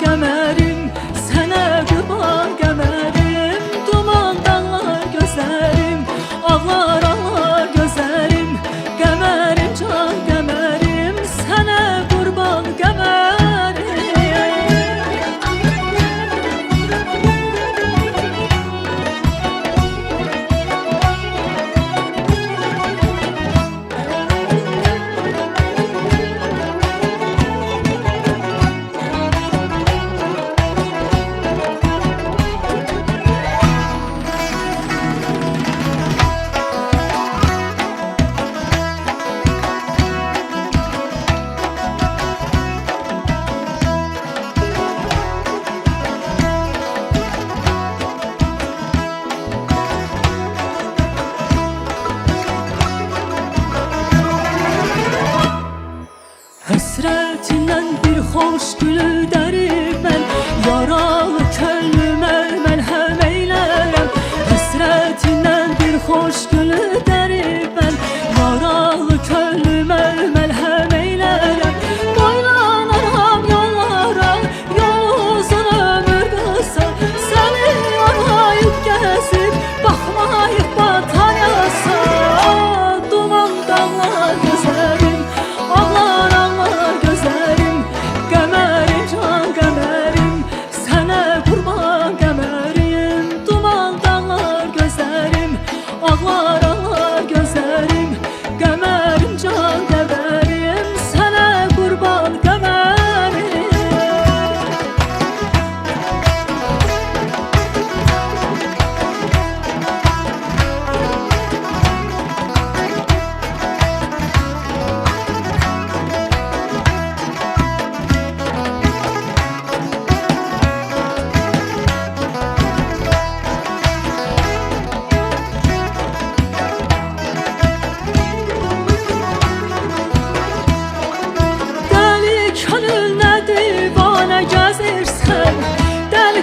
qəmərim, sənə qurban qəmərim. Duman dağlar gözlərim, ağlar ağlar gözlərim. Qəmərim can qəmərim, sənə qurban qəmərim. Həsrətindən bir xoş gülü dərib mən, yaralı könlümə məlhəm eylərəm. Həsrətindən bir xoş gülü dərib mən, yaralı könlümə məlhəm eylərəm. Boylanaram yollara, yol uzun ömür qısa, səni arayıb gəzib, baxmayıb batan yasa. Duman dağlar gözlərim, ağlar ağlar gözlərim. Qəmərim can qəmərim, sənə qurban qəmərim. Duman dağlar gözlərim, ağlar ağlar gözlərim. Qəmərim can qəmərim, sənə qurban qəmərim.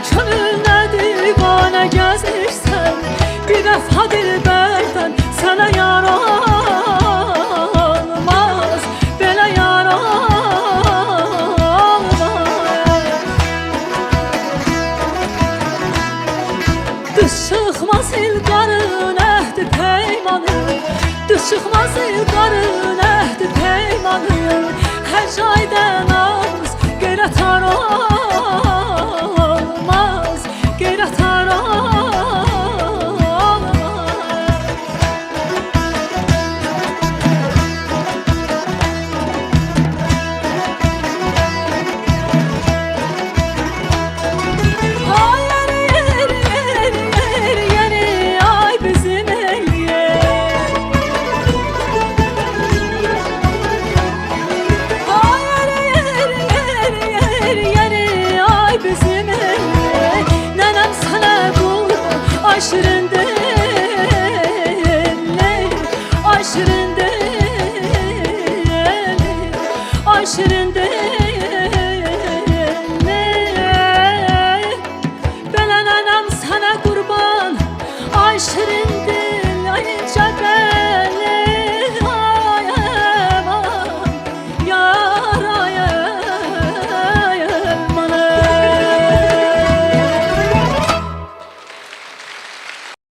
Könlünə divanə gəzirsən, bir dəfə dilbərdən sənə yar olmaz, belə yar olmaz. Düz çıxmaz ilqarın əhdi peymanı, düz çıxmaz ilqarın əhdi peymanı. Hər şeydən az qeyrət olmaz.